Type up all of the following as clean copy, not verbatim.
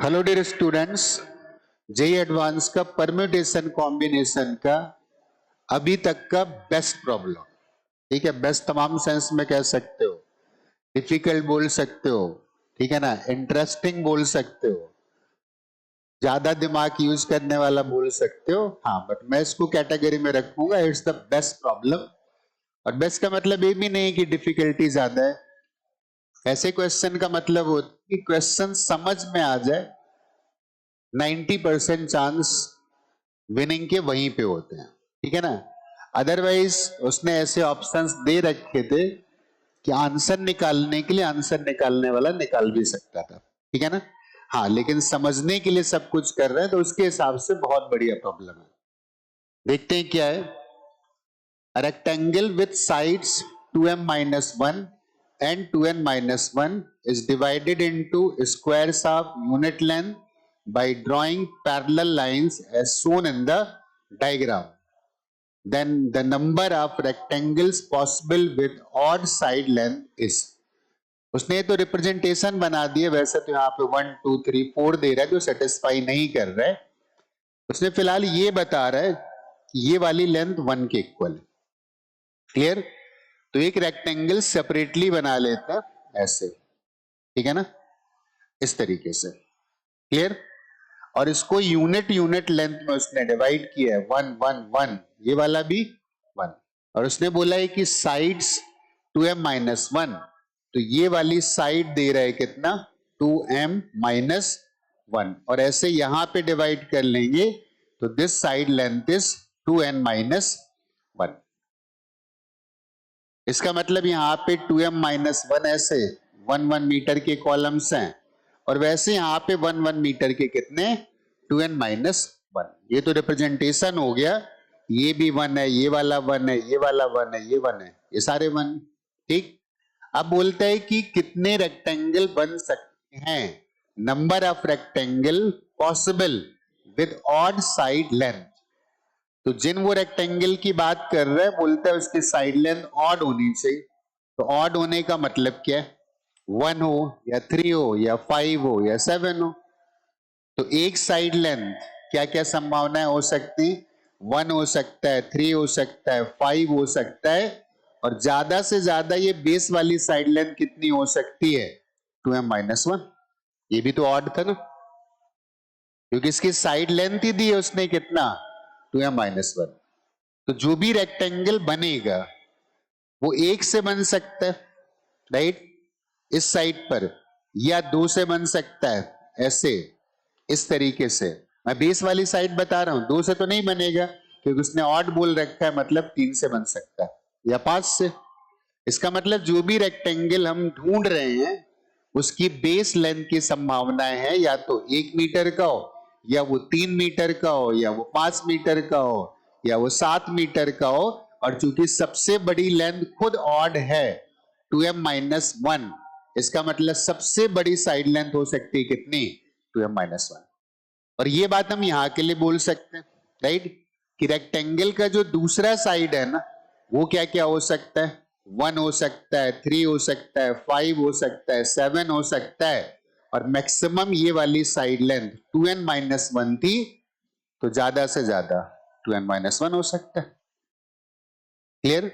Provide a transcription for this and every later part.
Hello dear students, JEE advance का permutation combination का अभी तक का बेस्ट प्रॉब्लम। ठीक है, बेस्ट तमाम सेंस में कह सकते हो, डिफिकल्ट बोल सकते हो, ठीक है ना, इंटरेस्टिंग बोल सकते हो, ज्यादा दिमाग यूज करने वाला बोल सकते हो। हाँ, बट मैं इसको कैटेगरी में रखूंगा, इट्स द बेस्ट प्रॉब्लम। और बेस्ट का मतलब ये भी नहीं कि डिफिकल्टी ज्यादा है। ऐसे क्वेश्चन का मतलब होता है कि क्वेश्चन समझ में आ जाए, 90% चांस विनिंग के वहीं पे होते हैं। ठीक है ना, अदरवाइज उसने ऐसे ऑप्शंस दे रखे थे कि आंसर निकालने के लिए आंसर निकालने वाला निकाल भी सकता था। ठीक है ना, हाँ, लेकिन समझने के लिए सब कुछ कर रहे हैं, तो उसके हिसाब से बहुत बढ़िया प्रॉब्लम है। देखते हैं क्या है। Rectangle with sides 2m-1 and 2n-1 is divided into squares of unit length by drawing parallel lines as shown in the diagram. Then the number of rectangles possible with odd side length is. उसने तो representation बना दिए, वैसे तो यहाँ पे 1 2 3 4 दे रहा है जो सेटिस्फाई नहीं कर रहा है। उसने फिलहाल ये बता रहा है कि ये वाली लेंथ 1 के इक्वल है। क्लियर? तो एक रेक्टेंगल सेपरेटली बना लेता है ऐसे, ठीक है ना, इस तरीके से। क्लियर? और इसको यूनिट यूनिट लेंथ में उसने डिवाइड किया है, 1 1 1, ये वाला भी 1। और उसने बोला है कि साइड्स 2m-1, तो ये वाली साइड दे रहा है कितना, 2m-1, और ऐसे यहां पे डिवाइड कर लेंगे तो this side length is 2n-1। इसका मतलब यहां पे 2m-1 ऐसे 1 1 मीटर के कॉलम्स हैं, और वैसे यहां पे 1 1 मीटर के कितने, 2n-1। ये तो रिप्रेजेंटेशन हो गया, ये भी 1 है, ये वाला 1 है, ये वाला 1 है, ये 1 है, ये सारे 1। ठीक, अब बोलता है कि कितने रेक्टेंगल बन सकते हैं, number of rectangle possible with odd side length. तो जिन वो रेक्टेंगल की बात कर रहे हैं, बोलता है उसकी साइड लेंथ ऑड होनी चाहिए। तो ऑड होने का मतलब क्या है, 1 हो या 3 हो या 5 हो या 7 हो। तो एक साइड लेंथ क्या क्या संभावनाएं हो सकती, 1 हो सकता है, 3 हो सकता है, 5 हो सकता है, और ज्यादा से ज्यादा ये बेस वाली साइड लेंथ कितनी हो सकती है, 2m-1। ये भी तो ऑड था ना, क्योंकि इसकी साइड लेंथ ही दी है उसने कितना, 2m-1। तो जो भी रेक्टेंगल बनेगा वो एक से बन सकता है, राइट, इस साइड पर, या 2 से बन सकता है ऐसे, इस तरीके से। मैं बेस वाली साइड बता रहा हूं, 2 से तो नहीं बनेगा क्योंकि उसने ऑड बोल रखा है, मतलब 3 से बन सकता है या 5 से। इसका मतलब जो भी रेक्टेंगल हम ढूंढ रहे हैं उसकी बेस लेंथ की संभावनाएं है या तो 1 मीटर का हो, या वो 3 मीटर का हो, या वो 5 मीटर का हो, या वो 7 मीटर का हो। और चूंकि सबसे बड़ी लेंथ खुद ऑड है, 2m-1, इसका मतलब सबसे बड़ी साइड लेंथ हो सकती है कितनी, 2m-1। और ये बात हम यहां के लिए बोल सकते हैं, राइट, कि रेक्टेंगल का जो दूसरा साइड है ना, वो क्या क्या हो सकता है, 1 हो सकता है, 3 हो सकता है, 5 हो सकता है, 7 हो सकता है, और मैक्सिमम ये वाली साइड लेंथ 2n-1 थी, तो ज्यादा से ज्यादा 2n-1 हो सकता है। क्लियर?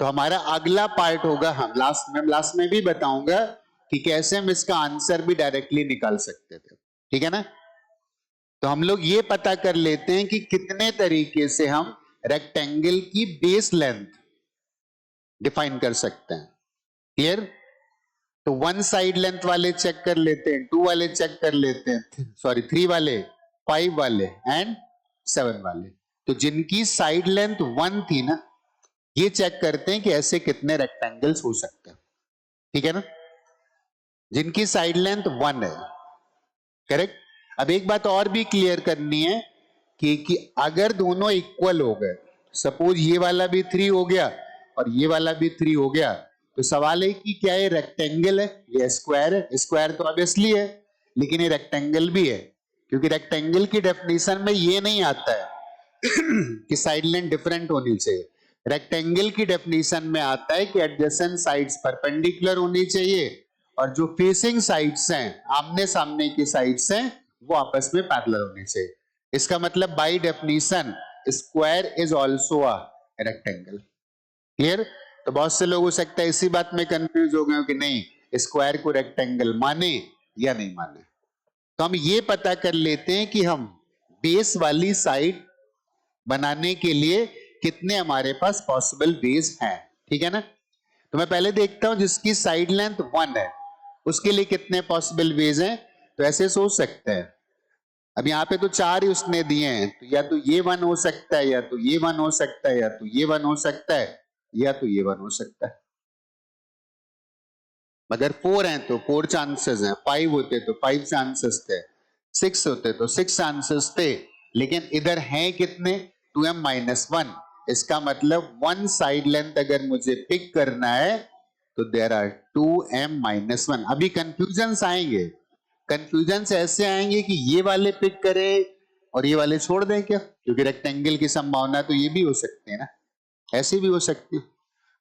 तो हमारा अगला पार्ट होगा, हम लास्ट में भी बताऊंगा कि कैसे हम इसका आंसर भी डायरेक्टली निकाल सकते थे। ठीक है ना, तो हम लोग ये पता कर लेते हैं कि कितने तरीके से हम रेक्टेंगल की बेस लेंथ डिफाइन कर सकते हैं। क्लियर? तो 1 साइड लेंथ वाले चेक कर लेते हैं, 2 वाले चेक कर लेते हैं, सॉरी 3 वाले, 5 वाले एंड 7 वाले। तो जिनकी साइड लेंथ 1 थी ना, ये चेक करते हैं कि ऐसे कितने रेक्टेंगल्स हो सकते हैं। ठीक है ना, जिनकी साइड लेंथ 1 है, करेक्ट। अब एक बात और भी क्लियर करनी है कि अगर दोनों इक्वल हो गए, सपोज ये वाला भी 3 हो गया और ये वाला भी 3 हो गया, तो सवाल है कि क्या ये रेक्टेंगल है या स्क्वायर है। स्क्वायर तो ऑब्वियसली है, लेकिन ये रेक्टेंगल भी है, क्योंकि रेक्टेंगल की डेफिनेशन में ये नहीं आता है कि साइड लेंथ डिफरेंट होनी चाहिए। रेक्टेंगल की डेफिनेशन में आता है कि एडजेसेंट साइड्स परपेंडिकुलर होनी चाहिए और जो फेसिंग साइड्स हैं, आमने सामने की साइड्स हैं, वो आपस में पैरेलल होने चाहिए। इसका मतलब by definition square is also a rectangle. Clear? तो बहुत से लोग हो सकता है इसी बात में कंफ्यूज हो गए हो कि नहीं स्क्वायर को रेक्टेंगल माने या नहीं माने। तो हम ये पता कर लेते हैं कि हम बेस वाली साइड बनाने के लिए कितने हमारे पास पॉसिबल वेज हैं। ठीक है ना? तो मैं पहले देखता हूं जिसकी साइड लेंथ 1 है उसके लिए कितने पॉसिबल वेज हैं। तो ऐसे सोच सकते हैं, अब यहाँ पे तो 4 ही उसने दिए हैं, तो या तो ये 1 हो सकता है, या तो ये 1 हो सकता है, या तो ये 1 हो सकता है, या तो ये 1 हो सकता है। मगर 4 हैं तो 4 चांसेस हैं, 5 होते तो 5 चांसेस थे, 6 होते तो 6 चांसेस थे, लेकिन इधर हैं कितने 2m-1। इसका मतलब 1 साइड लेंथ अगर मुझे पिक करना है तो देयर आर 2m-1। अभी कंफ्यूजन आएंगे, कंफ्यूजन ऐसे आएंगे कि ये वाले पिक करें और ये वाले छोड़ दें क्या, क्योंकि रेक्टेंगल की संभावना तो ये भी हो सकती है ना, ऐसी भी हो सकती है,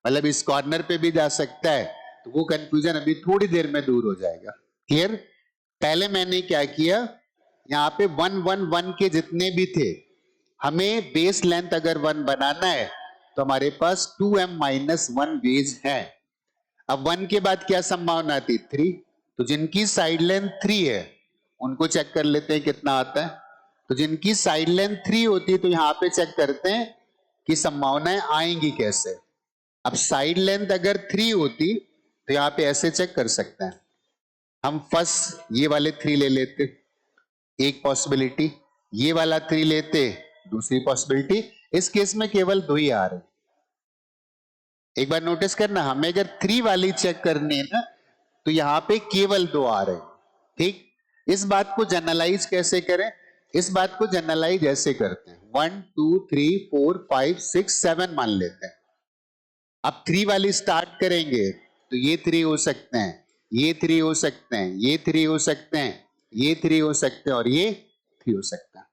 मतलब इस कॉर्नर पे भी जा सकता है। तो वो कंफ्यूजन अभी थोड़ी देर में दूर हो जाएगा। क्लियर? पहले मैंने क्या किया, यहाँ पे 1-1-1 के जितने भी थे, हमें बेस लेंथ अगर 1 बनाना है तो हमारे पास 2m-1 वेज है। अब 1 के बाद क्या संभावना थी 3, तो जिनकी साइड लेंथ 3 है उनको चेक कर लेते हैं कितना आता है। तो जिनकी साइड लेंथ 3 होती है तो यहां पे चेक करते हैं कि संभावनाएं आएंगी कैसे। अब साइड लेंथ अगर 3 होती तो यहां पे ऐसे चेक कर सकते हैं, हम फर्स्ट ये वाले 3 ले लेते, एक पॉसिबिलिटी, ये वाला 3 लेते, दूसरी पॉसिबिलिटी। इस केस में केवल 2 ही आ रहे। एक बार नोटिस करना, हमें अगर 3 वाली चेक करनी है ना तो यहां पे केवल 2 आ रहे हैं। ठीक, इस बात को जनरलाइज कैसे करें, इस बात को जनरलाइज ऐसे करते हैं, 1 2 3 4 5 6 7 मान लेते हैं। अब 3 वाली स्टार्ट करेंगे तो ये 3 हो सकते हैं, ये 3 हो सकते हैं, ये 3 हो सकते हैं, ये 3 हो सकते हैं, और ये 3 हो सकता है।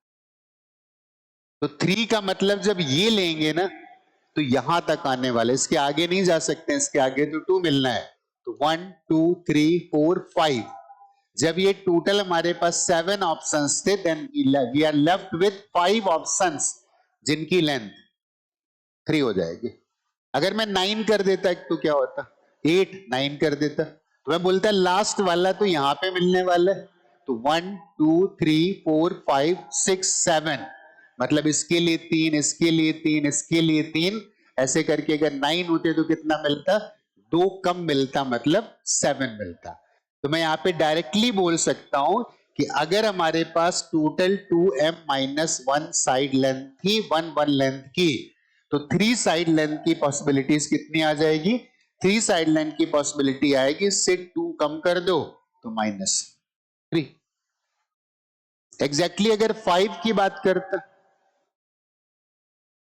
तो 3 का मतलब जब ये लेंगे ना तो यहां तक आने वाले, इसके आगे नहीं जा सकते, इसके आगे तो 2 मिलना है। तो 1 2 3 4 5, जब ये टोटल हमारे पास 7 ऑप्शंस थे, then we are left with 5 options जिनकी लेंथ 3 हो जाएगी। अगर मैं 9 कर देता तो क्या होता, 8 9 कर देता, तो मैं बोलता लास्ट वाला तो यहां पे मिलने वाला है। तो 1 2 3 4 5 6 7, मतलब इसके लिए 3, इसके लिए 3, इसके लिए 3, ऐसे करके अगर 9 होते तो कितना मिलता, 2 कम मिलता, मतलब 7 मिलता। तो मैं यहां पे डायरेक्टली बोल सकता हूं कि अगर हमारे पास टोटल 2m-1 साइड लेंथ थी 1 लेंथ की, तो 3 साइड लेंथ की पॉसिबिलिटीज कितनी आ जाएगी, 3 साइड लेंथ की पॉसिबिलिटी आएगी, इससे 2 कम कर दो तो -3। एग्जैक्टली अगर 5 की बात करता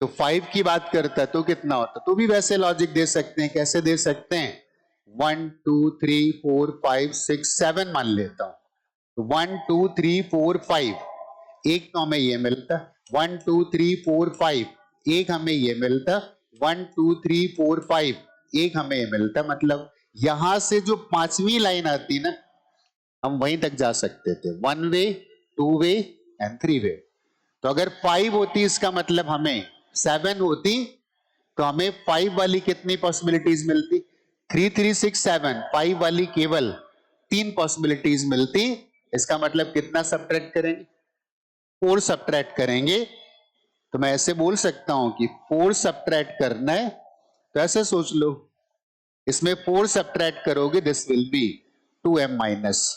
तो 5 की बात करता तो कितना होता, तो भी वैसे लॉजिक दे सकते हैं। कैसे दे सकते हैं, 1 2 3 4 5 6 7 मान लेता हूं, तो 1 2 3 4 5, एक तो हमें ये मिलता, 1 2 3 4 5, एक हमें ये मिलता, 1 2 3 4 5, एक हमें ये मिलता। मतलब यहां से जो 5वीं लाइन आती ना, हम वहीं तक जा सकते थे, 1 वे 2 वे एंड 3 वे। तो अगर 5 होती इसका मतलब हमें 7 होती, तो हमें 5 वाली कितनी पॉसिबिलिटीज मिलती, 3 3 6 7, 5 वाली केवल 3 पॉसिबिलिटीज मिलती। इसका मतलब कितना सब्ट्रैक्ट करेंगे, 4 सब्ट्रैक्ट करेंगे। तो मैं ऐसे बोल सकता हूं कि 4 सब्ट्रैक्ट करना है, तो ऐसे सोच लो, इसमें 4 सब्ट्रैक्ट करोगे, this will B 2m-5।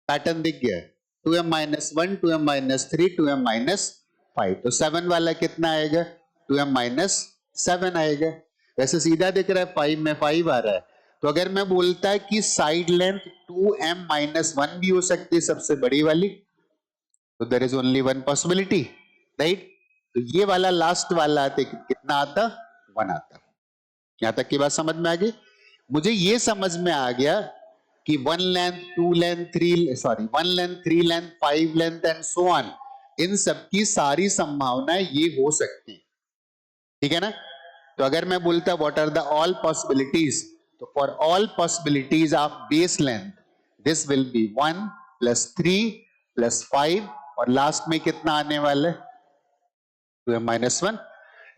Pattern दिख गया, 2m-1 2m-3 2m-5, तो 7 वाला कितना आएगा, 2m-7 आएगा। वैसे सीधा दिख रहा है, 5 में 5 आ रहा है। तो अगर मैं बोलता है कि साइड लेंथ 2m-1 भी हो सकती है, सबसे बड़ी वाली, तो there is only one possibility, right. तो ये वाला लास्ट वाला आते कितना आता, 1 आता। यहां तक की बात समझ में आ गई। मुझे ये समझ में आ गया कि 1 length 2 length 1 length 3 length 5 length and so on, इन सबकी सारी संभावनाएं ये हो सकती, ठीक है ना। तो अगर मैं बोलता what are the all possibilities, तो for all possibilities of base length this will be 1 + 3 + 5 और लास्ट में कितना आने वाला है 2m-1।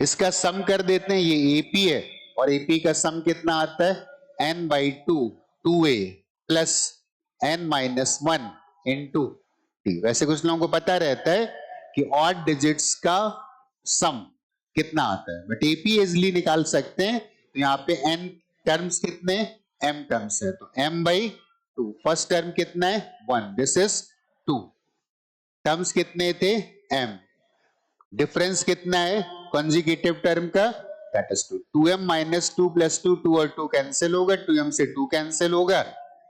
इसका सम कर देते हैं, ये AP है और AP का सम कितना आता है n/2 2a plus n-1 into t। वैसे कुछ लोगों को पता रहता है कि ऑड डिजिट्स का सम कितना आता है, बट AP इजिली निकाल सकते हैं। तो यहाँ पे n टर्म्स कितने m टर्म्स है, तो m/2 फर्स्ट टर्म कितना है 1, दिस इज 2, टर्म्स कितने थे m, डिफरेंस कितना है कंजुगेटिव टर्म का दैट इज 2, 2m-2 + 2 2 और 2 कैंसिल होगा, 2m से 2 कैंसिल होगा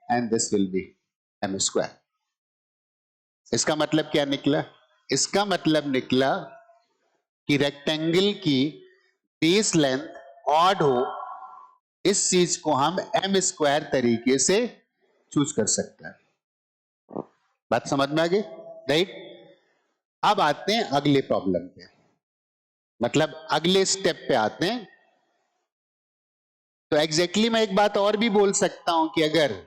and this will B m²। इसका मतलब क्या निकला, इसका मतलब निकला कि रेक्टेंगल की बेस लेंथ ऑड हो, इस चीज को हम m² तरीके से चूज कर सकते हैं। बात समझ में आ गई, राइट। अब आते हैं अगले प्रॉब्लम पे, मतलब अगले स्टेप पे आते हैं। तो एग्जैक्टली मैं एक बात और भी बोल सकता हूं कि अगर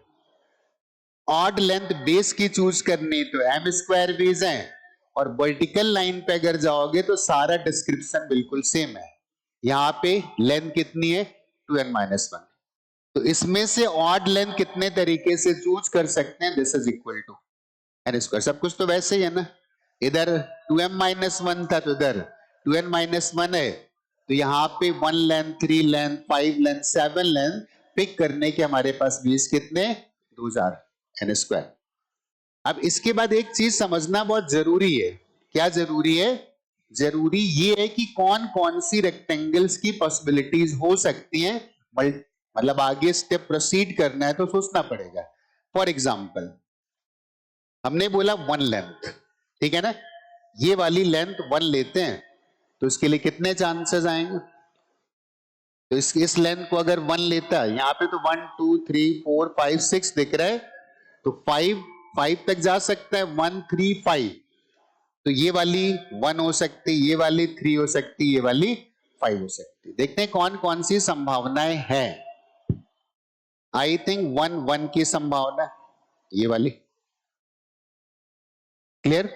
ऑड लेंथ बेस की चूज करनी तो m² बेस है, और वर्टिकल लाइन पे अगर जाओगे तो सारा डिस्क्रिप्शन बिल्कुल सेम है। यहां पे लेंथ कितनी है 2n-1, तो इसमें से ऑड लेंथ कितने तरीके से चूज कर सकते हैं, this is equal to n²। सब कुछ तो वैसे ही है ना, इधर 2m-1 था तो इधर 2n-1 है, तो यहाँ पे 1 length 3 length 5 length 7 length pick करने के हमारे पास बेस कितने 2000 n²। अब इसके बाद एक चीज समझना बहुत जरूरी है, क्या जरूरी है, जरूरी ये है कि कौन कौन सी रेक्टेंगल्स की पॉसिबिलिटीज हो सकती हैं, मतलब आगे स्टेप प्रोसीड करना है तो सोचना पड़ेगा। फॉर एग्जाम्पल हमने बोला 1 लेंथ, ठीक है ना, ये वाली लेंथ 1 लेते हैं तो इसके लिए कितने चांसेस आएंगे, तो इस लेंथ को अगर 1 लेता है, यहां पे तो 1 2 3 4 5 6 दिख रहा है, तो 5 तक जा सकता है, 1 3 5, तो ये वाली 1 हो सकती, ये वाली 3 हो सकती, ये वाली 5 हो सकती। देखते हैं कौन कौन सी संभावनाएं हैं। आई थिंक 1 1 की संभावना, ये वाली क्लियर।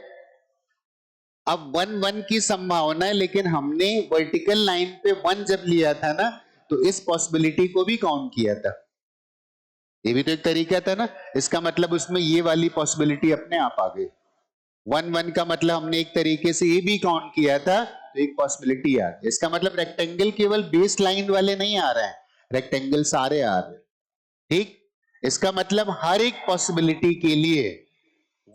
अब 1 1 की संभावना है, लेकिन हमने वर्टिकल लाइन पे 1 जब लिया था ना, तो इस पॉसिबिलिटी को भी काउंट किया था, ये भी तो एक तरीका था ना। इसका मतलब उसमें ये वाली पॉसिबिलिटी अपने आप आ गई। 1 1 का मतलब हमने एक तरीके से ये भी काउंट किया था, तो एक पॉसिबिलिटी आ गई। इसका मतलब रेक्टेंगल केवल बेस लाइन वाले नहीं आ रहे हैं, रेक्टेंगल सारे आ रहे हैं, ठीक। इसका मतलब हर एक पॉसिबिलिटी के लिए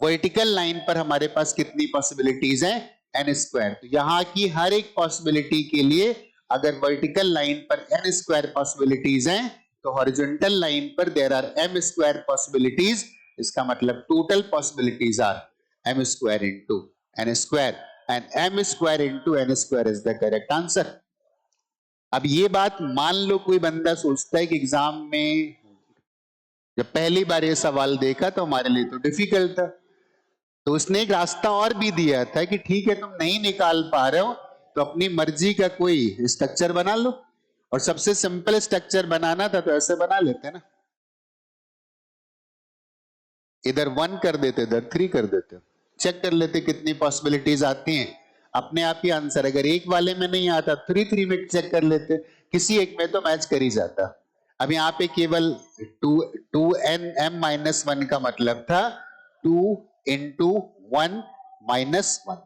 वर्टिकल लाइन पर हमारे पास कितनी पॉसिबिलिटीज हैं n²। तो यहां की हर एक पॉसिबिलिटी के लिए अगर वर्टिकल लाइन पर n² पॉसिबिलिटीज हैं, तो हॉरिजॉन्टल लाइन पर देयर आर m² पॉसिबिलिटीज। इसका मतलब total possibilities are m² into n², and m² into n² is the correct answer. अब ये बात मान लो कोई बंदा सोचता है कि एग्जाम में जब पहली बार ये सवाल देखा तो हमारे लिए तो डिफिकल्ट था, तो उसने एक रास्ता और भी दिया था कि ठीक है तुम नहीं निकाल पा रहे हो तो अपनी मर्जी का कोई स्ट्रक्चर बना लो, और सबसे सिंपल स्ट्रक्चर बनाना था तो ऐसे बना लेते ना, इधर 1 कर देते इधर 3 कर देते, चेक कर लेते कितनी पॉसिबिलिटीज आती हैं, अपने आप ही आंसर। अगर एक वाले में नहीं आता 3 में चेक कर लेते, किसी एक में तो मैच कर ही जाता। अब यहाँ पे केवल 2n-m-1 का मतलब था 2 इंटू 1 -1,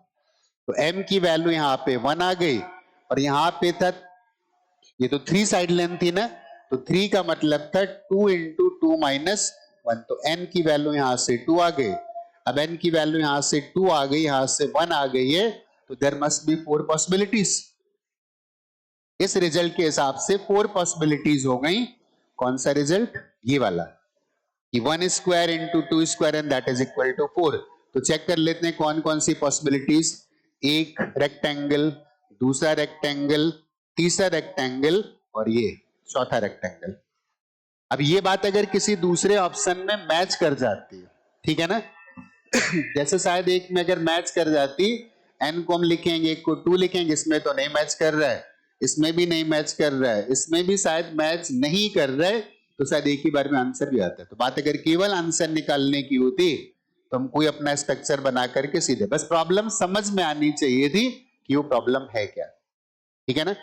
तो m की वैल्यू यहाँ पे 1 आ गई, और यहाँ पे था ये तो 3 साइड लेंथ थी ना, तो 3 का मतलब था 2 इंटू 2 -1, तो n की वैल्यू यहां से 2 आ गई। अब n की वैल्यू यहां से 2 आ गई, यहां से 1 आ गई है, तो देयर मस्ट बी 4 पॉसिबिलिटीज। इस रिजल्ट के हिसाब से 4 पॉसिबिलिटीज हो गई। कौन सा रिजल्ट, ये वाला कि 1² into 2² and that is equal to 4। तो चेक कर लेते हैं कौन कौन सी पॉसिबिलिटीज, एक रेक्टेंगल, दूसरा रेक्टेंगल, तीसरा रेक्टेंगल और ये चौथा रेक्टेंगल। अब ये बात अगर किसी दूसरे ऑप्शन में मैच कर जाती है, ठीक है ना, जैसे शायद एक में अगर मैच कर जाती, n को हम लिखेंगे, एक को 2 लिखेंगे, इसमें तो नहीं मैच कर रहा है, इसमें भी नहीं मैच कर रहा है, इसमें भी शायद मैच नहीं कर रहा है, तो शायद एक ही बार में आंसर भी आता है। तो बात अगर केवल आंसर निकालने की होती तो हम कोई अपना स्ट्रक्चर बना करके सीधे, बस प्रॉब्लम समझ में आनी चाहिए थी कि वो प्रॉब्लम है क्या। ठीक है ना?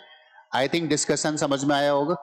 आई थिंक डिस्कशन समझ में आया होगा।